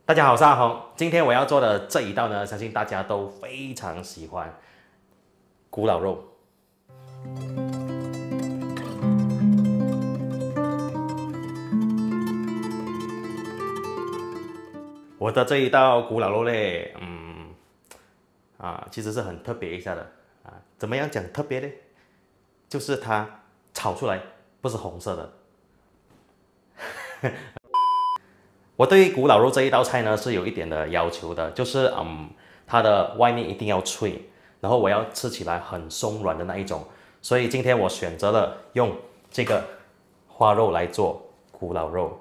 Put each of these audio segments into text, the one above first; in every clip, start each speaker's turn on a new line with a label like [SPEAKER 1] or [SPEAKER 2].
[SPEAKER 1] 大家好，我是阿红。今天我要做的这一道呢，相信大家都非常喜欢古老肉。我的这一道古老肉嘞，其实是很特别一下的啊。怎么样讲特别呢？就是它炒出来不是红色的。我对古老肉这一道菜呢是有一点的要求的，就是它的外面一定要脆，然后我要吃起来很松软的那一种。所以今天我选择了用这个花肉来做古老肉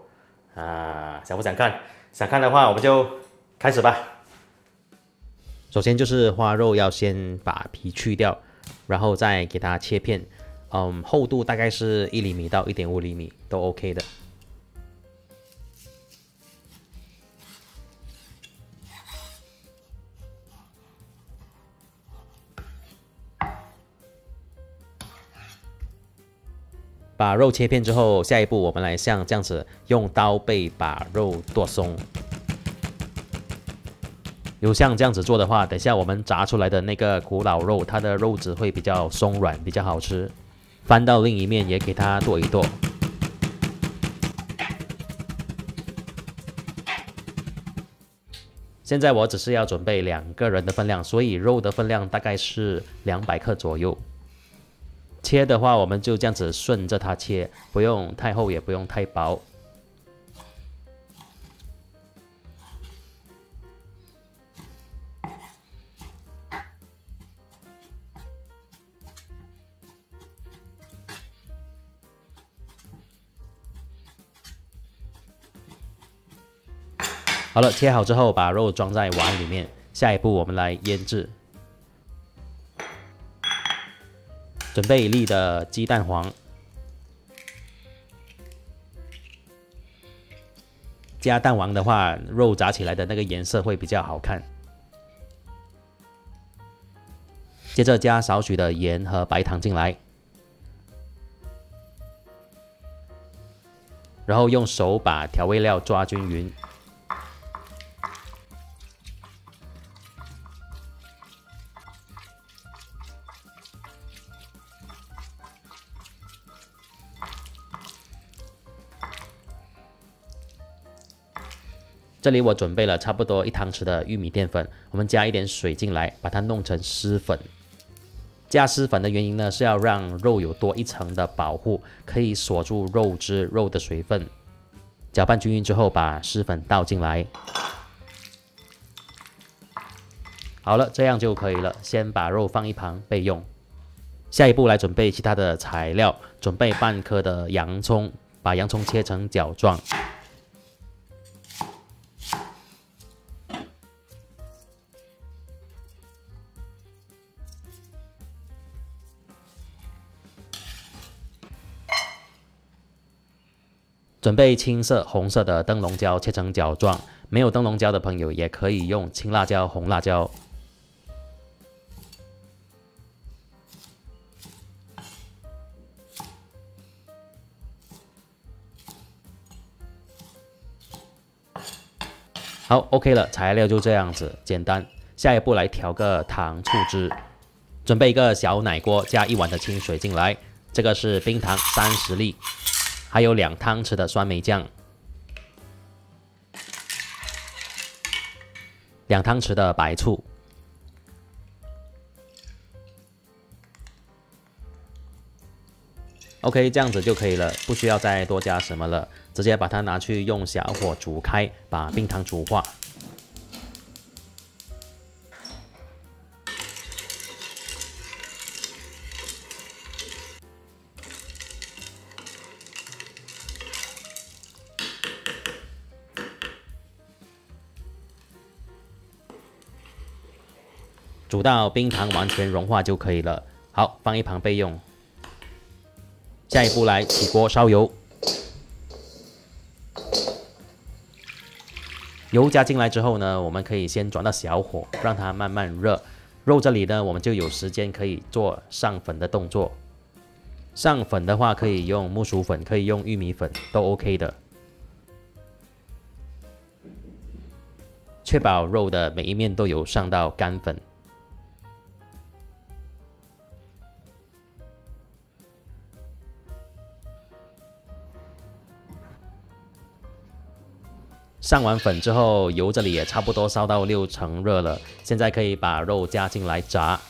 [SPEAKER 1] 啊，想不想看？想看的话，我们就开始吧。首先就是花肉要先把皮去掉，然后再给它切片，厚度大概是1厘米到1.5厘米都 OK 的。把肉切片之后，下一步我们来像这样子用刀背把肉剁松。有像这样子做的话，等下我们炸出来的那个古老肉，它的肉质会比较松软，比较好吃。翻到另一面也给它剁一剁。现在我只是要准备2个人的分量，所以肉的分量大概是200克左右。切的话，我们就这样子顺着它切，不用太厚，也不用太薄。好了，切好之后，把肉装在碗里面。下一步，我们来腌制。准备1粒的鸡蛋黄，加蛋黄的话，肉炸起来的那个颜色会比较好看。接着加少许的盐和白糖进来，然后用手把调味料抓均匀。这里我准备了差不多1汤匙的玉米淀粉，我们加一点水进来，把它弄成湿粉。加湿粉的原因呢，是要让肉有多一层的保护，可以锁住肉汁、肉的水分。搅拌均匀之后，把湿粉倒进来。好了，这样就可以了。先把肉放一旁备用。下一步来准备其他的材料，准备半颗的洋葱，把洋葱切成角状。准备青色、红色的灯笼椒，切成角状。没有灯笼椒的朋友也可以用青辣椒、红辣椒。好 ，OK 了，材料就这样子，简单。下一步来调个糖醋汁。准备一个小奶锅，加1碗的清水进来。这个是冰糖30粒。还有2汤匙的酸梅酱，2汤匙的白醋，OK， 这样子就可以了，不需要再多加什么了，直接把它拿去用小火煮开，把冰糖煮化。煮到冰糖完全融化就可以了。好，放一旁备用。下一步来起锅烧油，油加进来之后呢，我们可以先转到小火，让它慢慢热。肉这里呢，我们就有时间可以做上粉的动作。上粉的话，可以用木薯粉，可以用玉米粉，都 OK 的。确保肉的每一面都有上到干粉。上完粉之后，油这里也差不多烧到60%热了，现在可以把肉加进来炸。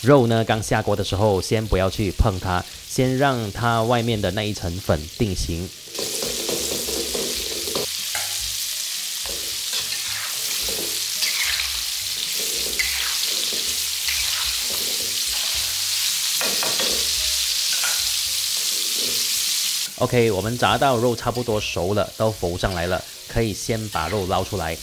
[SPEAKER 1] 肉呢，刚下锅的时候，先不要去碰它，先让它外面的那一层粉定型。OK， 我们炸到肉差不多熟了，都浮上来了，可以先把肉捞出来。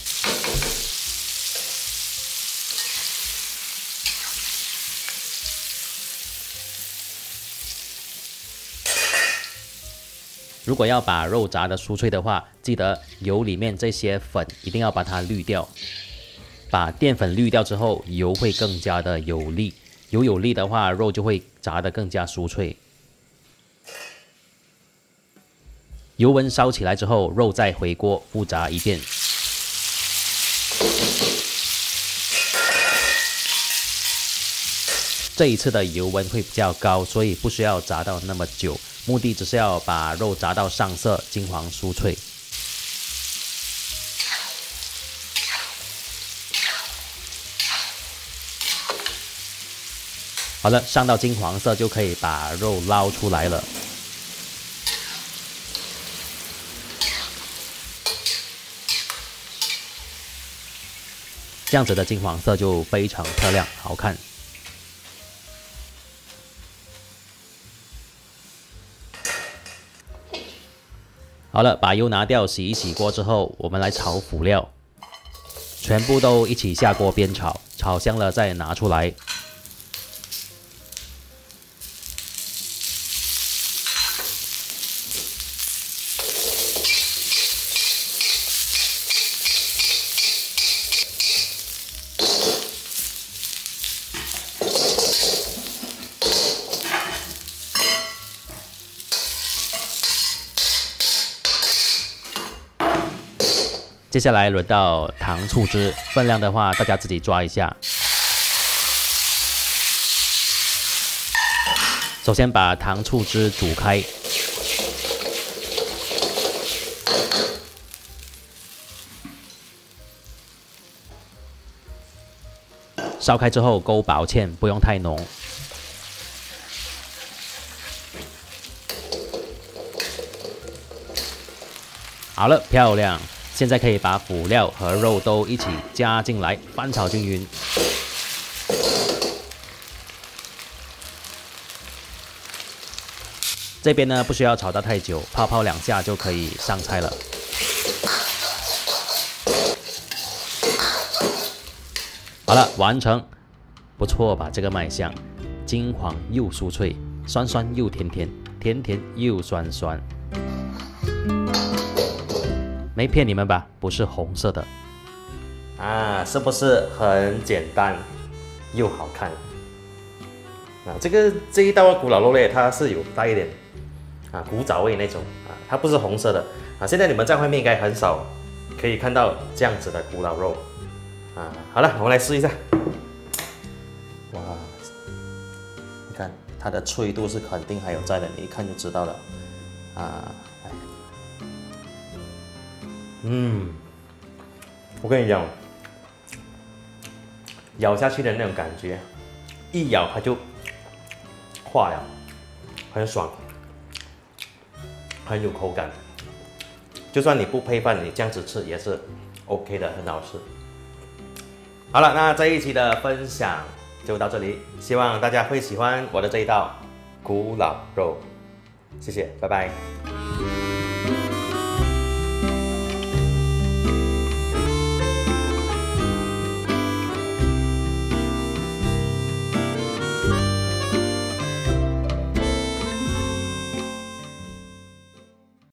[SPEAKER 1] 如果要把肉炸得酥脆的话，记得油里面这些粉一定要把它滤掉。把淀粉滤掉之后，油会更加的有力。油有力的话，肉就会炸得更加酥脆。油温烧起来之后，肉再回锅复炸一遍。这一次的油温会比较高，所以不需要炸到那么久，目的只是要把肉炸到上色，金黄酥脆。好了，上到金黄色就可以把肉捞出来了。这样子的金黄色就非常漂亮，好看。好了，把油拿掉，洗一洗锅之后，我们来炒辅料，全部都一起下锅煸炒，炒香了再拿出来。接下来轮到糖醋汁，分量的话大家自己抓一下。首先把糖醋汁煮开，烧开之后勾薄芡，不用太浓。好了，漂亮。现在可以把辅料和肉都一起加进来，翻炒均匀。这边呢不需要炒到太久，泡泡2下就可以上菜了。好了，完成，不错吧？这个卖相，金黄又酥脆，酸酸又甜甜，甜甜又酸酸。没骗你们吧，不是红色的啊，是不是很简单又好看啊？这一道古老肉类，它是有带一点古早味那种它不是红色的现在你们在外面应该很少可以看到这样子的古老肉好了，我们来试一下。哇，你看它的脆度是肯定还有在的，你一看就知道了我跟你讲，咬下去的那种感觉，一咬它就化了，很爽，很有口感。就算你不配饭，你这样子吃也是 OK 的，很好吃。好了，那这一期的分享就到这里，希望大家会喜欢我的这一道古老肉。谢谢，拜拜。